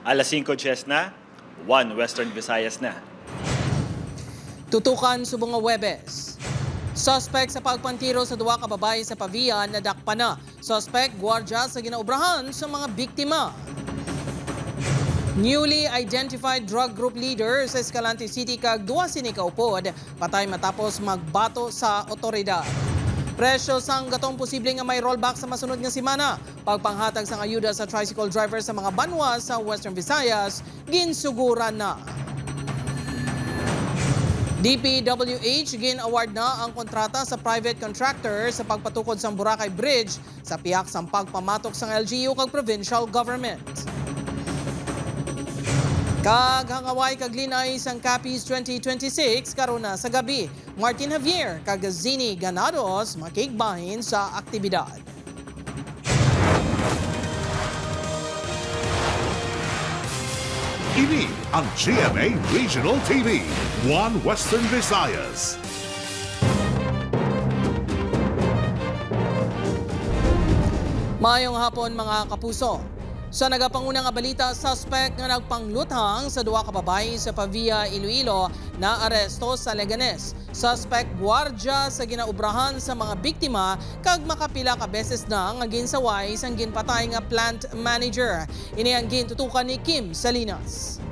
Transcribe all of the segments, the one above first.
Alas 5 na, 1 Western Visayas na. Tutukan subong nga Webes. Suspect sa pagpantiro sa duwa ka babae sa Pavia na dakpa na. Suspect gwardya sa ginaubrahan sa mga biktima. Newly identified drug group leader sa Escalante City kag duwa sini kaupod patay matapos magbato sa otoridad. Presyo sang gatong posible nga may rollback sa masunod nga semana. Pagpanghatag sang ayuda sa tricycle driver sa mga banwa sa Western Visayas ginsuguran na. DPWH gin-award na ang kontrata sa private contractor sa pagpatukod sang Boracay Bridge sa piyak sang pagpamatok sang LGU kag provincial government. Kag hangaway kag linay sang Capiz 2026 karon na sa gabi. Martin Javier kag Zini Ganados makigbahin sa aktibidad. Ini ang GMA Regional TV, 1 Western Visayas. Mayong hapon mga kapuso. Sa nagapangunang nga balita, suspect nga nagpangluthang sa duwa ka babae sa Pavia, Iloilo na aresto sa Leganes. Suspect gwardya sa ginaubrahan sa mga biktima kag makapila ka beses na nga ginsaway sang ginpatay nga plant manager. Ini ang gintutukan ni Kim Salinas.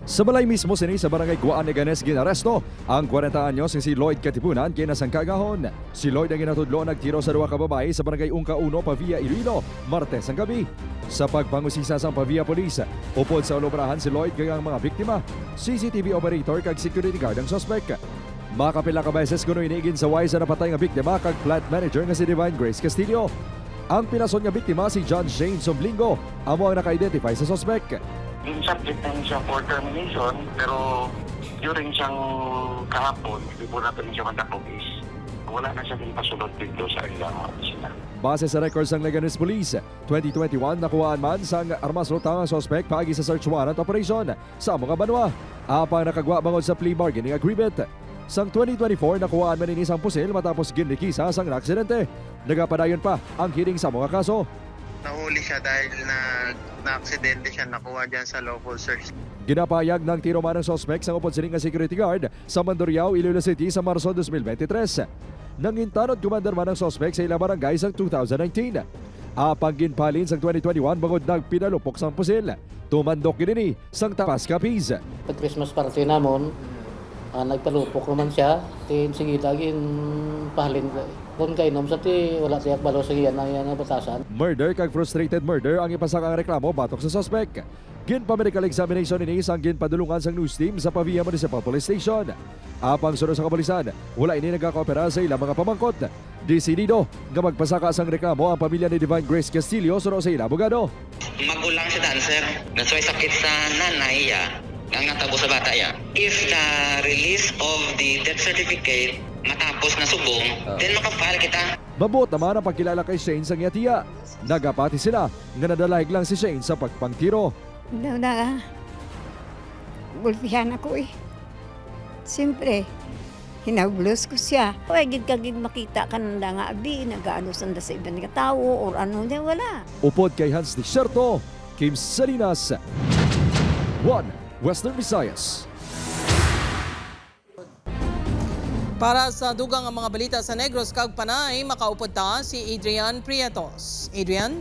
Sa balay mismo sini sa barangay Guaan Leganes ginaresto ang 40 anyos si Lloyd Katipunan kinasang kagahon. Si Lloyd ang ginatudlo nagtiro sa duwa ka babae sa barangay Ungka 1 Pavia, Iloilo, Martes ang gabi. Sa pagpangusisa sa Pavia Police, upod sa ulubrahan si Lloyd kag ang mga biktima, CCTV operator kag security guard ang suspect. Makapila ka beses kuno iniigin sa sa napatay nga biktima kag plant manager nga si Divine Grace Castillo. Ang pinason nga biktima si John Shane Somblingo, amo ang naka-identify sa suspect. Yung subject na siya for termination, pero during siyang kahapon, hindi po natin siya matapog is wala na siya din pasulot dito sa ilang opisina. Base sa records ng Leganes Police, 2021 nakuhaan man sang armas lutang ang suspect paagi sa search warrant operation sa mga banwa. Apang nakagwa bangod sa plea bargaining agreement. Sang 2024 nakuhaan man inis ang pusil matapos ginlikisa sang aksidente. Nagapadayon pa ang hearing sa mga kaso. Nahuli siya dahil na-aksidente siya nakuha dyan sa local search. Ginapayag ng tiro man ng suspect sa upod sining nga security guard sa Mandurriao, Iloilo City sa Marso 2023. Nangintanod commander man ng suspect sa ilang barangay sang 2019. Apang ginpalin sang 2021 bangod nagpinalupok sang pusil. Tumandok ginini sang Tapas Capiz. Pag Christmas party namon, nagpalupok naman siya. Sige tagin pahalin kung kainom sa ti wala tiyak balo sa iyan na batasan. Murder kag frustrated murder ang ipasakang reklamo batok sa suspect. Ginpa-medical examination ini sang ginpadulungan sang news team sa Pavia Municipal Police Station. Apang sunod sa kapulisan, wala ini nagkakaopera sa ilang mga pamangkot. Desidido nga magpasaka sang reklamo ang pamilya ni Divine Grace Castillo sunod sa ilang abogado. Magulang si dancer. Nasway sakit sa nanay ya. Ang natabo sa bata ya. If the release of the death certificate matapos na subong, then makapal kita. Mabuot naman ang pagkilala kay Shane sa ngiyatiya. Nagapati sila nga nadalahig lang si Shane sa pagpangtiro. Gulpihan ako eh. Siyempre, hinablos ko siya. Huwag kagig makita ka nang nga abi, nag-ano sanda sa ibang nga tao or ano niya, wala. Upod kay Hans Desierto, Kim Salinas, 1 Western Visayas. Para sa dugang ang mga balita sa Negros kag Panay, makaupod ta si Adrian Prietos. Adrian?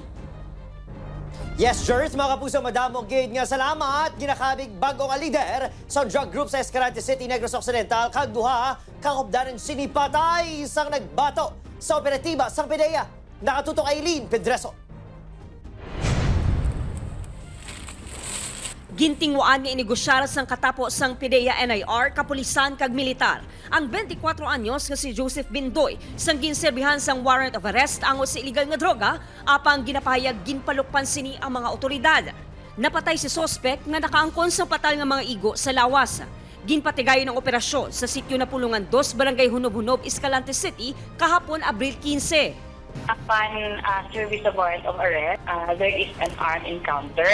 Yes, Jers, mga kapuso, madamong gid nga salamat. Ginakabig bago nga lider sa drug group sa Escalante City, Negros Occidental, kag duha kakupdanan sinipatay sang nagbato sa operatiba sang PDEA. Nakatutok Aileen Pedreso. Gintingwaan nga inegosyar sang katapo sang PDEA NIR, kapulisan kag militar. Ang 24 anyos nga si Joseph Bindoy sang ginserbihan sang warrant of arrest ango sa illegal nga droga, apang ginapahayag ginpalukpan sini ang mga otoridad. Napatay si suspect nga nakaangkon sa patal nga mga igo sa lawas. Ginpatigayon ang operasyon sa sitio na Pulungan 2, Barangay Hunob-Hunob, Escalante City, kahapon Abril 15. Upon service of warrant of arrest, there is an armed encounter.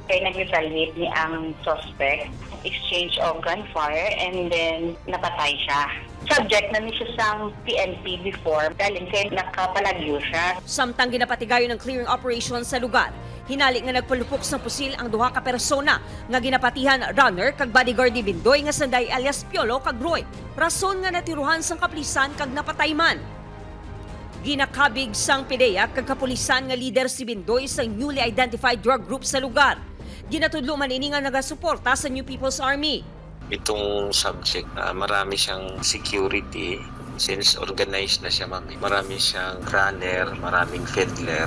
Kaya nag-retaliate ni ang suspect, exchange of gunfire, and then napatay siya. Subject na niya sa PNP before, dahil kaya nakapalagyo siya. Samtang ginapatigayon ng clearing operation sa lugar, Hinali nga nagpalupok sa pusil ang duha ka persona nga ginapatihan runner kag bodyguard ni Bindoy nga sanday alias Piolo kag Roy. Rason nga natiruhan sang kapulisan kag napatay man. Ginakabig sang PDEA kag kapulisan nga leader si Bindoy sa newly identified drug group sa lugar. Ginatudlo man ini nga nagasuporta sa New People's Army. Itong subject, marami siyang security since organized na siya, ma'am. Marami siyang runner, maraming fiddler.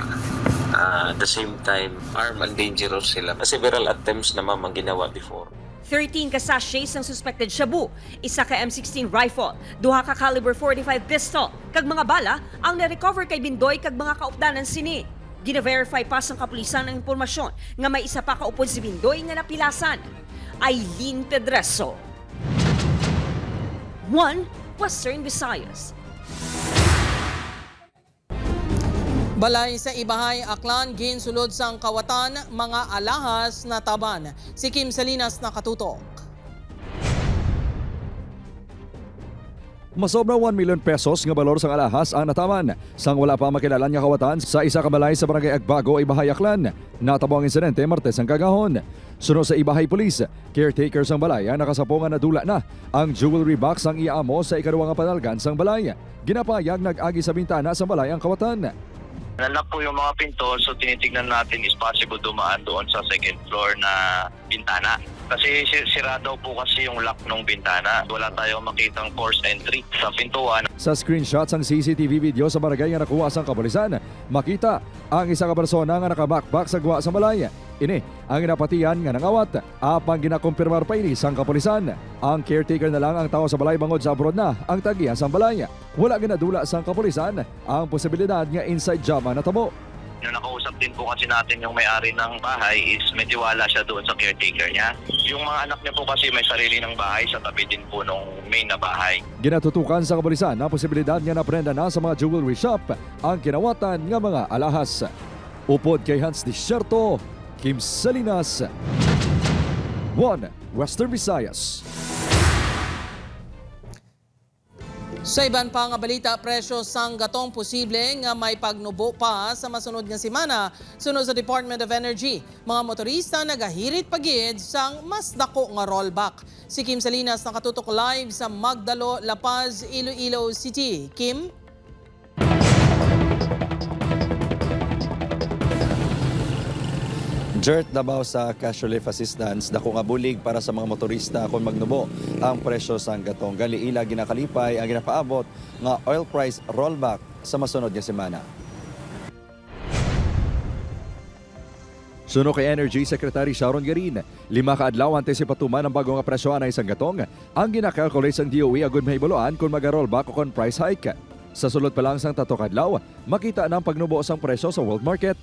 At the same time, armed and dangerous sila. Several attempts na, ma'am, ang ginawa before. 13 ka sachets ang suspected shabu, isa ka M16 rifle, duha ka caliber 45 pistol, kag mga bala ang na-recover kay Bindoy kag mga kaupdanan sini. Gina-verify pa sa kapulisan ang impormasyon nga may isa pa kaupod si Bindoy nga napilasan. Aileen Pedreso. 1 Western Visayas. Balay sa Ibahay, Aklan, ginsulod sang kawatan, mga alahas na taban. Si Kim Salinas nakatutok. Masobra 1 million pesos nga balor sang alahas ang nataman sang wala pa makilalan nga kawatan sa isa ka balay sa barangay Agbago, Ibahay, Aklan. Natabo ang insidente Martes ang kagahon. Sunod sa Ibahay Police, caretaker sang balay ang nakasapo nga nadula na ang jewelry box ang iamo sa ikaduwa nga panalgan sang balay. Ginapayag nag-agi sa bintana sang balay ang kawatan. Nalak po yung mga pinto, so tinitignan natin is possible dumaan doon sa second floor na bintana. Kasi sira daw po kasi yung lock ng bintana. Wala tayong makitang forced entry sa pintuan. Sa screenshots ang CCTV video sa barangay nga nakuha sang kapulisan, makita ang isa ka persona nga nakabackpack sa guwa sa balay. Ini ang inapatian nga nangawat. Apang ginakumpirmar pa ini sang kapulisan. Ang caretaker na lang ang tao sa balay bangod sa abroad na ang tagiya sang balay. Wala ginadula sang kapulisan ang posibilidad nga inside job ang natabo. Nung nakausap din po kasi natin yung may-ari ng bahay is medyo wala siya doon sa caretaker niya. Yung mga anak niya po kasi may sarili ng bahay sa tabi din po nung main na bahay. Ginatutukan sa kapulisan na posibilidad nga naprenda na sa mga jewelry shop ang kinawatan nga mga alahas. Upod kay Hans Desierto, Kim Salinas, 1 Western Visayas. Sa iban pa nga balita, presyo sang gatong posible nga may pagnubo pa sa masunod nga semana. Sunod sa Department of Energy, mga motorista nagahirit pagid sang mas dako nga rollback. Si Kim Salinas nakatutok live sa Magdalo, La Paz, Iloilo City. Kim? Jert Davao sa cash relief assistance dako nga bulig para sa mga motorista kung magnubo ang presyo sang gatong galiila ginakalipay ang ginapaabot nga oil price rollback sa masunod nga semana. Suno kay Energy Secretary Sharon Garin, 5 ka adlaw antes ipatuman ang bagong nga presyo anay sang gatong ang ginakalculate sang DOE agud mahibuluan kung maga-rollback o kon price hike. Sa sulod pa lang sang 3 ka adlaw, makita na ang pagnubo sang presyo sa world market.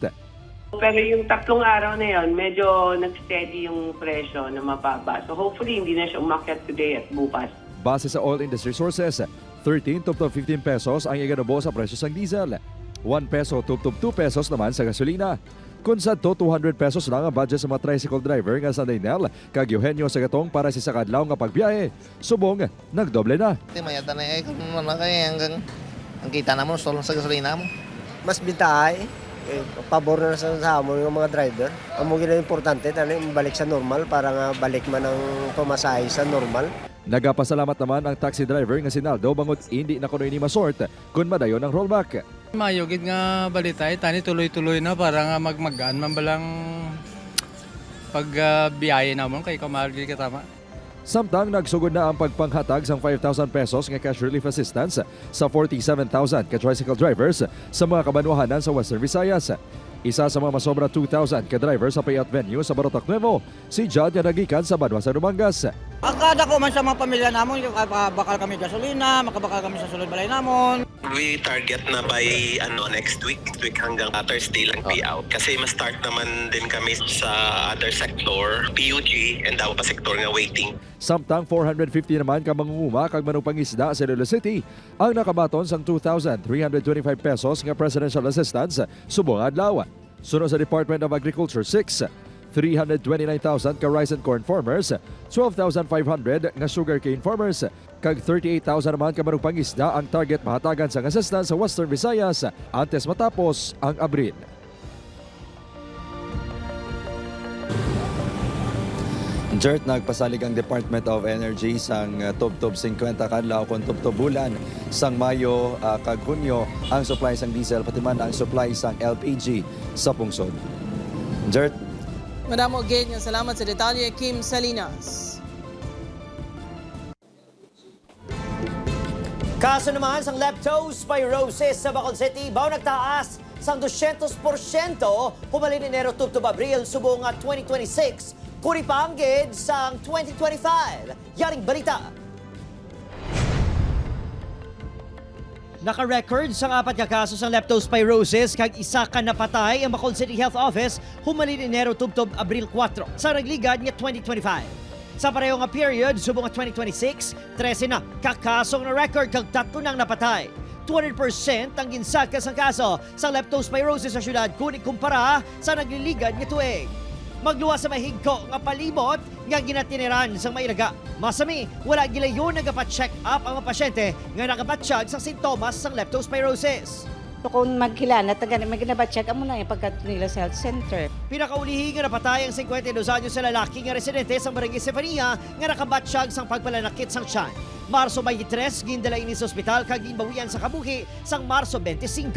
Pero yung 3 araw na yon, medyo nag-steady yung presyo na mababa. So hopefully hindi na siya umakyat today at bukas. Base sa oil industry sources, 13 to 15 pesos ang iganubo sa presyo sang diesel. 1 peso to 2 pesos naman sa gasolina. Kung sa 200 pesos lang ang budget sa mga tricycle driver nga sa Daynel, kag Eugenio sa gatong para sa sakadlaw nga pagbiyahe, subong nagdoble na. Mayata na kung ano kaya hanggang ang kita naman sa gasolina mo. Mas bintay. Pabor na sa hamon ng mga driver. Ang mga importante, balik sa normal para nga balik man ang pamasahe sa normal. Nagapasalamat naman ang taxi driver nga si Naldo bangot hindi na kuno ini masort kung madayon ang rollback. Mayugid nga balitay, tani tuloy-tuloy na para nga magmagaan man balang pagbiyahe namon kay kamalgi katama. Samtang nagsugod na ang pagpanghatag sang 5,000 pesos nga cash relief assistance sa 47,000 ka tricycle drivers sa mga kabanwahanan sa Western Visayas. Isa sa mga masobra 2,000 ka driver sa payout venue sa Barotac Nuevo, si Jad na nagikan sa Banwa sa Numangas. Akada ko man sa mga pamilya namon, bakal kami gasolina, makabakal kami sa sulod balay namon. We target na by next week hanggang Thursday lang payout. Kasi ma-start naman din kami sa other sector, PUG, and daw pa sektor nga waiting. Samtang 450 naman ka mangunguma kag manungpangisda sa Iloilo City ang nakabaton sang 2,325 pesos nga presidential assistance subong adlaw. Sunod sa Department of Agriculture 6, 329,000 ka rice and corn farmers, 12,500 nga sugarcane farmers, kag 38,000 naman ka manungpangisda ang target mahatagan sa assistance sa Western Visayas antes matapos ang Abril. Jert, nagpasalig ang Department of Energy sang tubtob 50 kadlaw kon tubtob bulan sang Mayo kag Hunyo ang supply sang diesel pati man ang supply sang LPG sa pungsod. Jert. Madamo gate nga salamat sa detalye Kim Salinas. Kaso naman sang leptospirosis sa Bacolod City, baw nagtaas sang 200% humalin Enero tubtob Abril subong 2026. Kuri pa ang gid sang 2025. Yaring balita. Naka-record sang 4 ka kaso sang leptospirosis kag isa ka napatay ang Bacolod City Health Office humalin Enero tubtob Abril 4 sa nagligad nga 2025. Sa pareho nga period subong 2026, 13 na kakasong na record kag 3 nang napatay. 200% ang ginsaka sang kaso sa leptospirosis sa syudad kung ikumpara sa nagliligad nga tuig. Magluwas sa mahigko nga palibot nga ginatiniran sa mailaga. Masami, wala gilayon nagapacheck up ang mga pasyente nga nakabatsyag sa sintomas ng leptospirosis. Kung magkilala, magkinabatsyag mo na yung pagkat nila sa health center. Pinakaulihi nga napatay ang 52 anyos sa lalaki nga residente sa Barangay Sefania nga nakabatsyag sang pagpalanakit sang tiyan. Marso 23, gindala ini sa ospital kag ginbawian sa kabuhi sang Marso 25.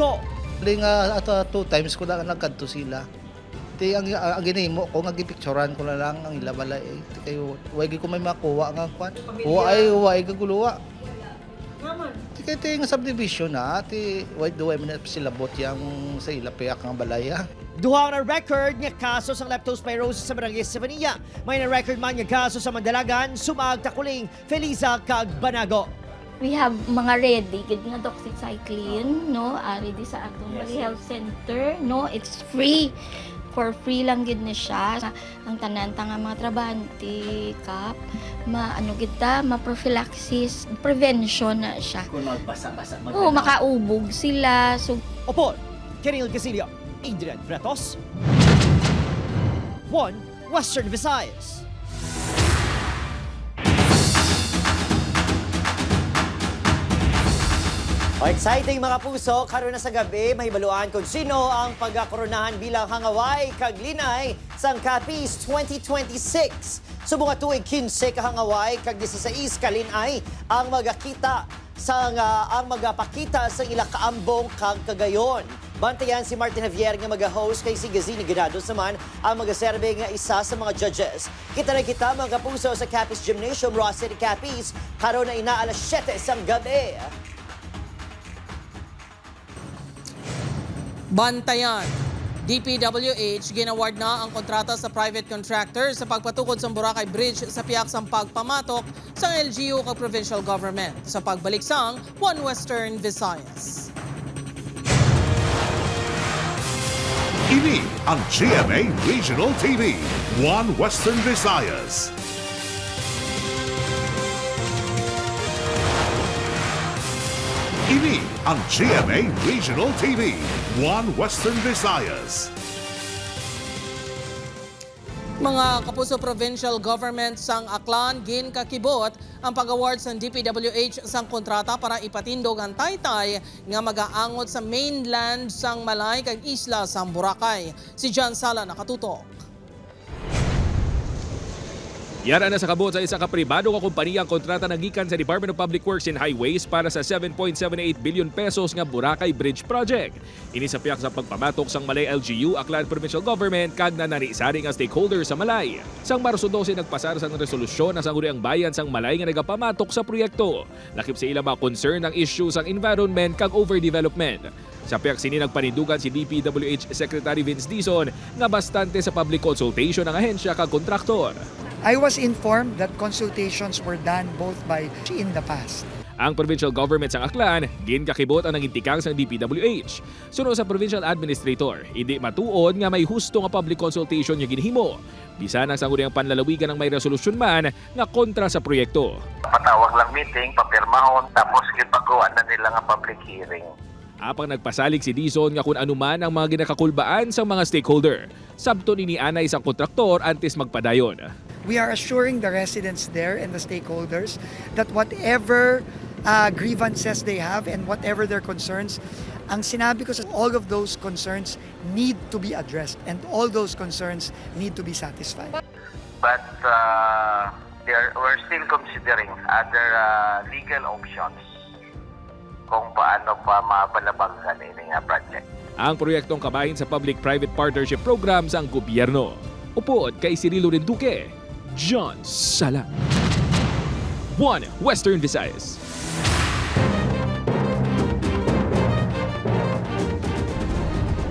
Ling ato 2 times ko na nagkanto sila. Ti ang ginimo ko nga gipicturean ko na lang ang ilabala ti kayo wagi ko may makuha nga kwan. Way gaguluwa. Ti kay nga subdivision na ti way do man sila bot yang sa ilapiak nga balaya. Duha na record nga kaso sa leptospirosis sa Barangay Sefania. May na record man nga kaso sa Mandalagan, Sumag, Takuling, Feliza, kag Banago. We have mga ready gid nga doxycycline no ready sa atong health center no, it's free. For free lang gid ni siya. Ang tanan nga mga trabahante kap ma-prophylaxis, prevention na siya. Kung magbasa-basa. Oo, makaubog sila. So, Opol, Kenil Casilio, Adrian Bretos, 1 Western Visayas. Exciting mga puso, karon na sa gabi, mahibaluan kung sino ang pagkakoronahan bilang hangaway kag linay sang Capiz 2026. Subong tuig 15 ka hangaway kag 16 ka linay ang magakita sang ang magapakita sa ila kaambong kag kagayon. Bantayan si Martin Javier nga mag-host kay si Gazini Ganados naman ang magaserbe nga isa sa mga judges. Kita na kita mga kapuso sa Capiz Gymnasium, Ross City, Capiz. Karon na ina alas 7 sang gabi. Bantayan. DPWH ginaward na ang kontrata sa private contractor sa pagpatukod sa Boracay Bridge sa piyak sang pagpamatok sa LGU kag provincial government sa pagbalik sang One Western Visayas. Ini ang GMA Regional TV, One Western Visayas. Ini ang GMA Regional TV, One Western Visayas. Mga kapuso provincial government sang Aklan gin kakibot ang pag-award sa DPWH sang kontrata para ipatindog ang taytay nga mag-aangot sa mainland sang Malay kag isla sang Boracay. Si John Sala nakatutok. Yara na sa kabot sa isa ka pribado nga kompanya ang kontrata nagikan sa Department of Public Works and Highways para sa 7.78 billion pesos nga Boracay Bridge Project. Ini sa piyak sa pagpamatok sang Malay LGU, Aklan Provincial Government kag nanari-sari nga stakeholders sa Malay. Sang Marso 12 nagpasar sang resolusyon na sang ang bayan sang Malay nga nagapamatok sa proyekto. Lakip sa ilang mga concern ang issue sang environment kag overdevelopment. Sa piyak sini nagpanindugan si DPWH Secretary Vince Dizon nga bastante sa public consultation ang ahensya kag kontraktor. I was informed that consultations were done both by in the past. Ang provincial government sang Aklan, ginkakibot ang nagintikang sang DPWH. Sunod sa provincial administrator, hindi matuod nga may husto nga public consultation nga ginhimo. Bisan ang sangguniang panlalawigan ng may resolusyon man nga kontra sa proyekto. Patawag lang meeting, papirmahon, tapos ipagawa na nila nga public hearing. Apang nagpasalig si Dizon nga kung anuman ang mga ginakakulbaan sa mga stakeholder. Sabto ni anay sang kontraktor antes magpadayon. We are assuring the residents there and the stakeholders that whatever grievances they have and whatever their concerns, ang sinabi ko sa all of those concerns need to be addressed and all those concerns need to be satisfied. but we're still considering other legal options kung paano pa mapalabangkan ini nga project. Ang proyektong kabahin sa Public-Private Partnership Programs ang gobyerno. Upod kay Cirilo Renduque, John Sala. 1 Western Visayas.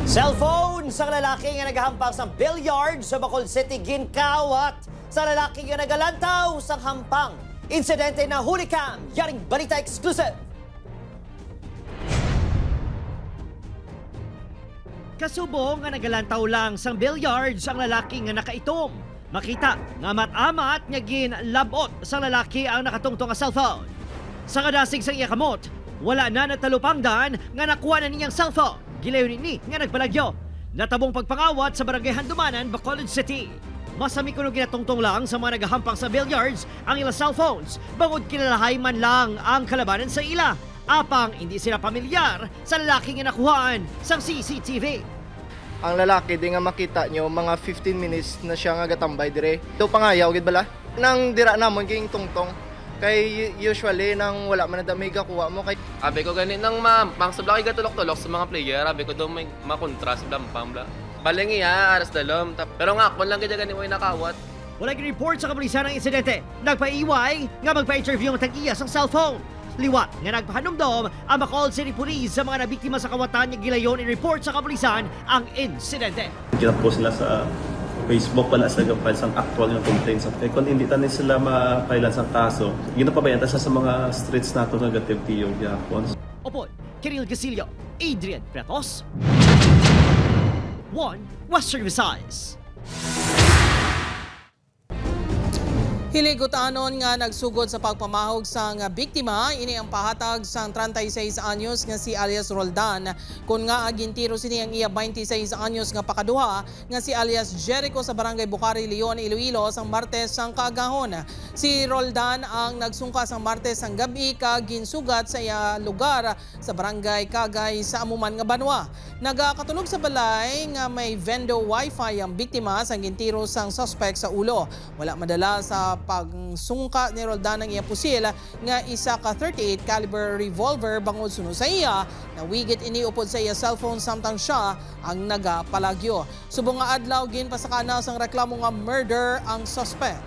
Cellphone sa lalaki nga nagahampang sa billiard sa Bacolod City, ginkawat sa lalaki nga nagalantaw sa hampang. Insidente na hulikam, yaring balita exclusive. Kasubong nga nagalantaw lang sang billiards ang lalaki nga nakaitom. Makita nga mat-amat nga ginlabot sa lalaki ang nakatungtong nga cellphone. Sa kadasig sang iya kamot, wala na natalupangdan nga nakuha na niyang cellphone. Gilayon ni nga nagbalagyo. Natabong pagpangawat sa barangay Handumanan, Bacolod City. Masami kuno ginatungtong lang sa mga nagahampang sa billiards ang ilang cellphones, bangod kinalahay man lang ang kalabanan sa ila. Apang hindi sila pamilyar sa lalaki nga nakuhaan sa CCTV. Ang lalaki di nga makita nyo mga 15 minutes na siya nga gatambay dire. Do pangayaw gid bala? Nang dira namon ging tungtong. Kay usually nang wala man na may gakuha mo kay abi ko gani nang mangsubla kay gatulok-tulok sa mga player, abi ko do may makontra sa dampang bla. Balingi aras dalom pero nga kon lang gid gani way nakawat. Wala gi-report sa kapulisan ng insidente. Nagpaiway nga magpa-interview ang tag-iya sa cellphone. Liwat nga nagpahanumdom ang Bacolod City Police sa mga nabiktima sa kawatan nga gilayon i-report sa kapulisan ang insidente. Kinapost nila sa Facebook pala sa gapal sang actual ng complaints. Kung hindi tanin sila makailan sang kaso, ginapabayan sa mga streets nato nga gatibtiyong yapon. Opo, Kiril Gasilio, Adrian Pretos, 1 Western Visayas. Hiligutanon nga nagsugod sa pagpamahog sang biktima, ini ang pahatag sang 36 anyos nga si alias Roldan, kun nga agintiro sini ang iya 26 anyos nga pakaduha nga si alias Jericho sa barangay Bukhari, Leon, Iloilo sang Martes sang kaagahon. Si Roldan ang nagsungka sang Martes sang gabi kag ginsugat sa iya lugar sa barangay Kagay sa Amuman nga Banwa. Nagakatunog sa balay nga may vendo wifi ang biktima sang gintiro sang suspect sa ulo. Wala madala sa pagsungka ni Roldan ng iya pusil nga isa ka 38 caliber revolver bangod sunod sa iya na wigit iniupod sa iya cellphone samtang siya ang nagapalagyo. Subong nga adlaw ginpasakana sang reklamo nga murder ang suspect.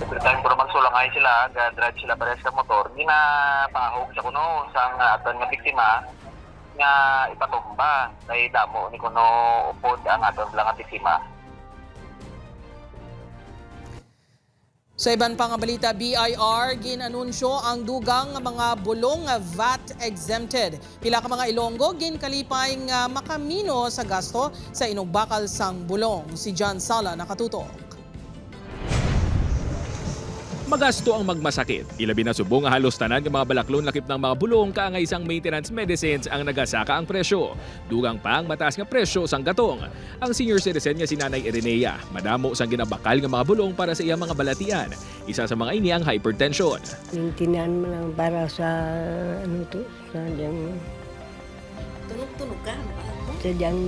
Every time pero magsulangay sila, drive sila pares sa motor, ginapahog sa kuno sang aton nga biktima nga ipatumba kay damo ni kuno upod ang aton lang nga biktima. Sa iban pang balita, BIR ginanunsyo ang dugang mga bulong VAT exempted. Pila ka mga Ilonggo ginkalipay nga makamino sa gasto sa inugbakal sang bulong. Si John Sala nakatutok. Magasto ang magmasakit. Ilabi na subong nga halos tanan ng mga balaklon lakip ng mga bulong kaangay isang maintenance medicines ang nagasaka ang presyo. Dugang pa ang mataas nga presyo sang gatong. Ang senior citizen nga si Nanay Irenea, madamo sang ginabakal nga mga bulong para sa iyang mga balatian. Isa sa mga ini ang hypertension. Tinaan mo lang para sa sa diyang Tunog-tunog ka. sa diyang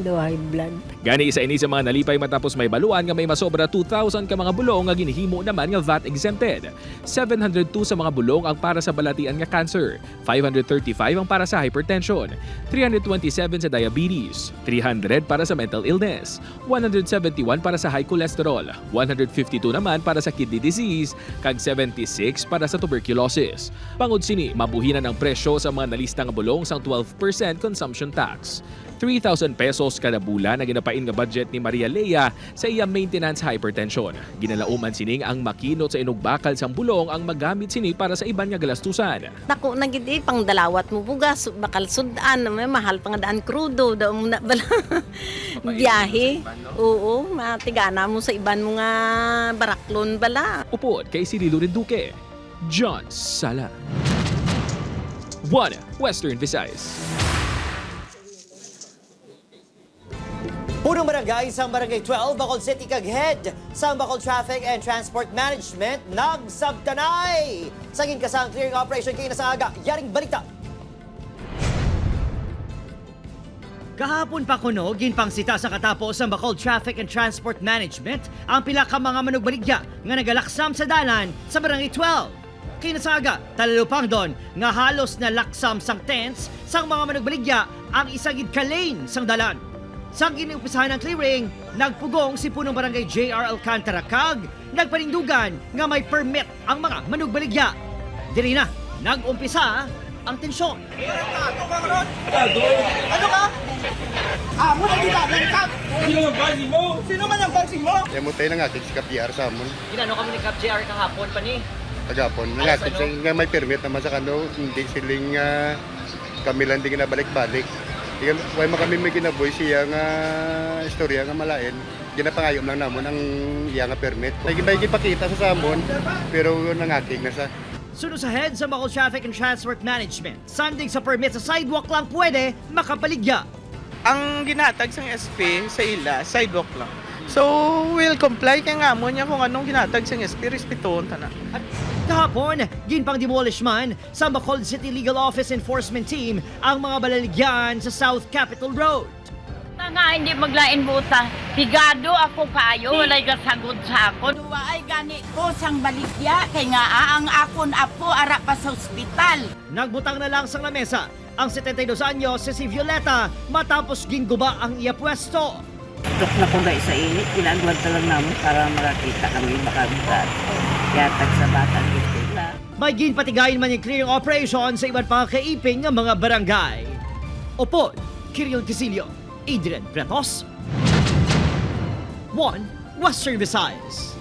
high blood. Gani isa ini sa mga nalipay matapos may baluan nga may masobra 2,000 ka mga bulong nga ginihimo naman nga VAT exempted. 702 sa mga bulong ang para sa balatian nga cancer, 535 ang para sa hypertension, 327 sa diabetes, 300 para sa mental illness, 171 para sa high cholesterol, 152 naman para sa kidney disease, kag 76 para sa tuberculosis. Bangod sini, mabuhinan ang presyo sa mga nalista nga bulong sang 12% consumption tax. 3,000 pesos kada bulan na ginapain nga budget ni Maria Lea sa iyang maintenance hypertension. Ginalauman sining ang makinot sa inugbakal sang bulong ang magamit sini para sa iban nga galastusan. Dako na gid pang dalawat mo bugas bakal sudan may mahal pang daan krudo daw mo na bala. Biyahe. Oo, matigana mo sa iban mo nga baraklon bala. Upod kay Cirilo Renduque, John Sala. 1 Western Visayas. Punong barangay sa Barangay 12, Bacolod City kag head sa Bacolod Traffic and Transport Management nagsabtanay. Sangin ka sa clearing operation kay nasa aga. Yaring balita. Kahapon pa kuno, ginpangsita sa katapos sa Bacolod Traffic and Transport Management ang pila ka mga manugbaligya nga nagalaksam sa dalan sa Barangay 12. Kinasaga, talalupang doon nga halos na laksam sang tents sang mga manugbaligya ang isagid ka lane sang dalan. Sang giniumpisahan ng clearing, nagpugong si punong Barangay J.R. Alcantara kag nagpanindugan nga may permit ang mga manugbaligya. Diri na, nagumpisa ang tensyon. Ano ka? Amo na kita, langkap! Sino ang bansing mo? Sino man ang bansing mo? Kaya mo tayo nangatid si Cap.JR sa amon. Ginano kami ni Cap.JR kahapon pa ni? Kagapon, nangatid siya nga may permit naman sa kano, hindi siling kami lang di ginabalik-balik. Huwag mo kami may ginaboy siya nga istorya nga malain. Ginapangayom lang namon ang iya nga permit. May ipakita sa samon, pero nangaking na sa. Sunod sa head sa Bacolod Traffic and Transport Management, sandig sa permit sa sidewalk lang pwede makapaligya. Ang ginatag sa SP sa ila, sidewalk lang. So, we'll comply kaya nga mo niya kung anong ginatag sa SP, respetuhon ta na. At kahapon, ginpang demolish man sa Bacolod City Legal Office Enforcement Team ang mga balaligyan sa South Capitol Road. Nga hindi maglain buta. Higado ako kayo, walay kasagod sa ako. Duwa ay gani ko sang baligya, kay nga ang akon apo ara pa sa ospital. Nagbutang na lang sang lamesa ang 72 anyos si Violeta matapos gingguba ang iya pwesto. Tok na ko guys sa init, pinagwag lang namin para makakita kami makabigat. Yatag sa batang isla. May ginpatigayin man yung clearing operation sa iba't mga kaiping ng mga barangay. Opod, Kiril Casilio, Adrian Bretos, 1 Western Visayas.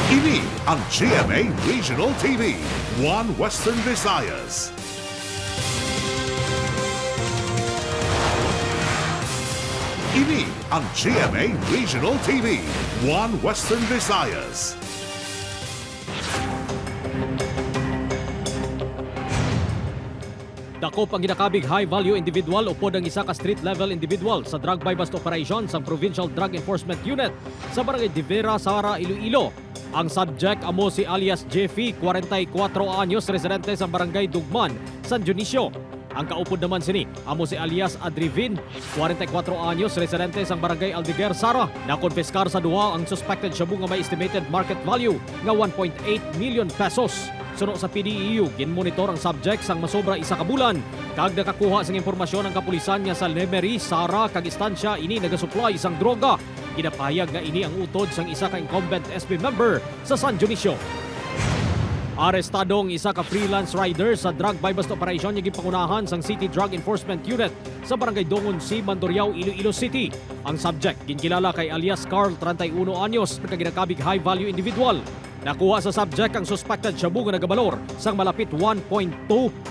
Ini ang GMA Regional TV, 1 Western Visayas. Ini ang GMA Regional TV, 1 Western Visayas. Dakop ang ginakabig high-value individual upod ang isa ka street-level individual sa drug buy-bust operation sa Provincial Drug Enforcement Unit sa Barangay De Vera, Sara, Iloilo. Ang subject amo si alias Jeffy, 44 anyos, residente sa Barangay Dugman, San Dionisio. Ang kaupod naman sini amo si alias Adrivin, 44 anyos, residente sa Barangay Aldeguer, Sara. Nakonfiskar sa duha ang suspected shabu nga may estimated market value nga 1.8 million pesos. Suno sa PDEU, ginmonitor ang subject sang masobra isa ka bulan. Kag nakakuha sang impormasyon ang kapulisan nga sa Lemery, Sara, kag istansya ini nagasupply sang droga. Ginapahayag nga ini ang utod sang isa ka incumbent SB member sa San Dionisio. Arestadong isa ka freelance rider sa drug buy-bust operation nga gipangunahan sang City Drug Enforcement Unit sa Barangay Dongon C, Mandurriao, Iloilo City. Ang subject ginkilala kay alias Carl, 31 anyos, kag ginakabig high-value individual. Nakuha sa subject ang suspected shabu nga nagabalor sang malapit 1.2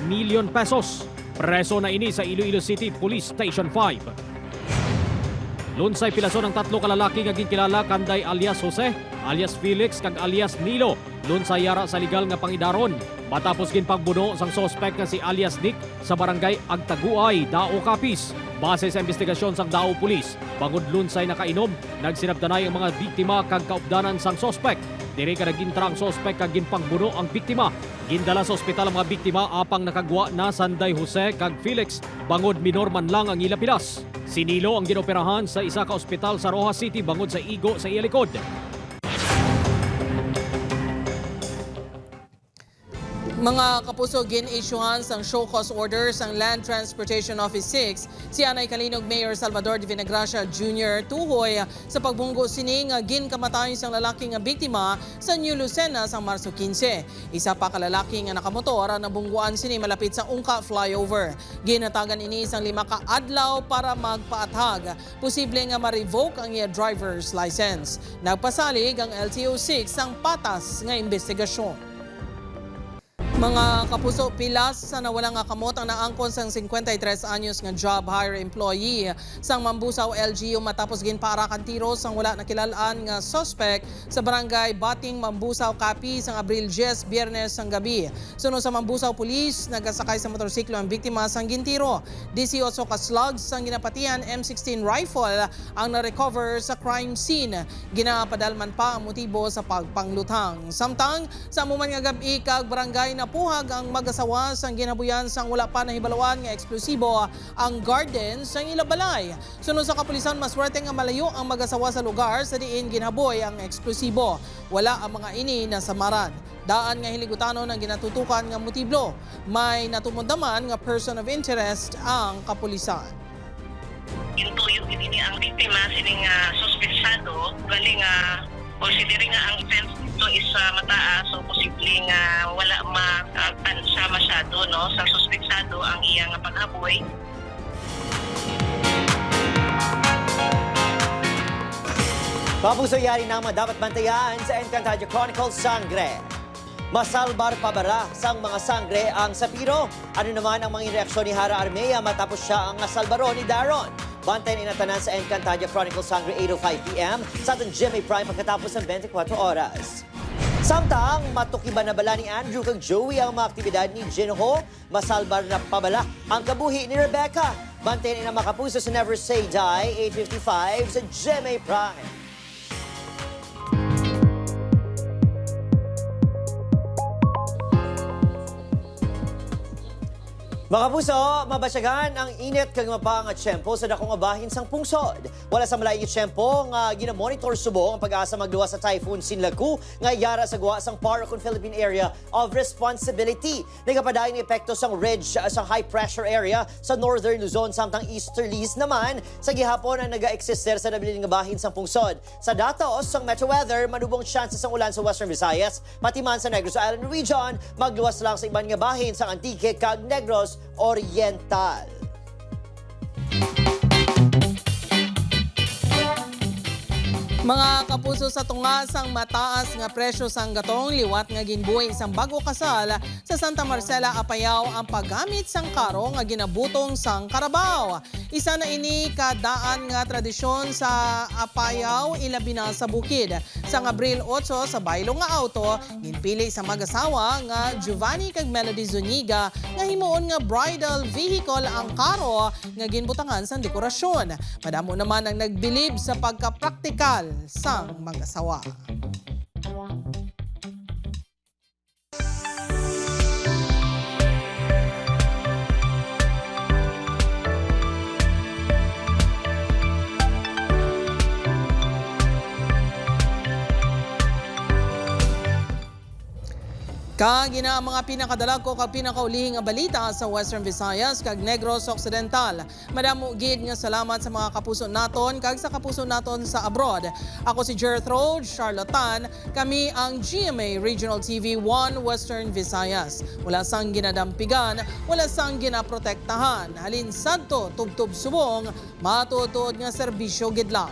million pesos. Preso na ini sa Iloilo City Police Station 5. Lunsay pilason ng tatlo kalalaki nga ginkilala kanday alias Jose, alias Felix kag alias Nilo. Lunsay yara sa legal nga pangidaron. Matapos ginpagbuno sang suspect nga si alias Nick sa barangay Agtaguay, Dao, Capiz. Base sa investigasyon sang Dao Police, bangod lunsay nakainom, nagsinabdanay ang mga biktima kag kaupdanan sang suspect. Diri ka nagintra ang suspect kag ginpangbuno ang biktima. Gindala sa ospital ang mga biktima apang nakagwa na Sanday Jose kag Felix, bangod minor man lang ang ila pilas. Si Nilo ang ginoperahan sa isa ka ospital sa Rojas City bangod sa igo sa iya likod. Mga kapuso, gin-issuehan sang show cause order sang Land Transportation Office 6 si Anay Kalinog Mayor Salvador de Vinagracia Jr. tuhoy sa pagbunggo sining ginkamatayon sang lalaki nga biktima sa New Lucena sang Marso 15. Isa pa ka lalaki nga nakamotor na bungguan sini malapit sa Ungka flyover. Ginatagan ini sang 5 ka adlaw para magpaathag. Posible nga ma-revoke ang iya driver's license. Nagpasalig ang LTO6 sang patas nga investigasyon. Mga kapuso, pilas sa nawalang kamot ang naangkon sang 53 anyos nga job hire employee sang Mambusaw LGU matapos ginpaarakan tiro sang wala nakilalaan nga suspect sa barangay Bating, Mambusaw, Capiz sang Abril 10, Biyernes sang gabi. Sunod sa Mambusaw Police, nagasakay sa motorsiklo ang biktima sang gintiro. 18 ka slugs sang ginapatian M16 rifle ang na-recover sa crime scene. Ginapadalman pa ang motibo sa pagpanglutang. Samtang sa amuman nga gabi kag barangay na napuhag ang mag-asawa sang ginabuyan sang wala pa nahibalawan nga eksplosibo ang garden sang ilabalay. Sunod sa kapulisan, maswerte nga malayo ang mag-asawa sa lugar sa diin ginaboy ang eksplosibo. Wala ang mga ini na samaran. Daan nga hiligutanon ang ginatutukan nga motibo. May natumundaman nga person of interest ang kapulisan. Intuyog ini ang biktima sining suspetsado galing considering nga ang offense dito is mataas, so posibleng wala matansya masyado no sa suspetsado ang iyang paghaboy. Kapuso, yari na ang mga dapat bantayan sa Encantadia Chronicles Sangre. Masalbar pa bara sang mga sangre ang sapiro? Ano naman ang mga reaksyon ni Hara Armea matapos siya ang nasalbaro ni Daron? Bantayan inatanan sa Encantadia Chronicles Sangre 8:05 p.m. sa ating GMA Prime pagkatapos ng 24 oras. Samtang matukiban na bala ni Andrew kag Joey ang mga aktibidad ni Jinho, masalbar na pabala ang kabuhi ni Rebecca. Bantayan ina makapuso sa Never Say Die 8:55 sa GMA Prime. Mga puso, mabasyagan ang init kag mapang at tiyempo sa dakong abahin sang pungsod. Wala sa malaing tiyempo nga ginamonitor subong ang pag-asa magluwas sa Typhoon Sinlaku nga yara sa guwa sang Paracon Philippine Area of Responsibility. Nagapadayon ni epekto sang ridge sa high pressure area sa Northern Luzon samtang easterlies naman sa gihapon ang naga-exister sa nabiling abahin sang pungsod. Sa datos sang Metro Weather, manubong chances sang ulan sa Western Visayas, pati man sa Negros Island Region, magluwas lang sa ibang nga bahin sang Antique kag Negros Oriental. Mga kapuso, sa tunga sang mataas nga presyo sang gatong liwat nga ginbuhi isang bago kasal sa Santa Marcela, Apayao ang paggamit sang karo nga ginabutong sang karabaw. Isa na ini kadaan nga tradisyon sa Apayao, ilabi na sa bukid. Sang Abril 8 sa baylo nga auto, ginpili sa mag-asawa nga Giovanni kag Melody Zuniga nga himuon nga bridal vehicle ang karo nga ginbutangan sang dekorasyon. Madamo naman ang nagbilib sa pagkapraktikal sang mag-asawa. Kagina ang mga pinakadalako kag pinakaulihing nga balita sa Western Visayas kag Negros Occidental. Madamo gid nga salamat sa mga kapuso naton kag sa kapuso naton sa abroad. Ako si Gertrude Charlatan, kami ang GMA Regional TV 1 Western Visayas. Wala sang ginadampigan, wala sang ginaprotektahan. Halin sadto tubtob subong, matutuod nga serbisyo gid lang.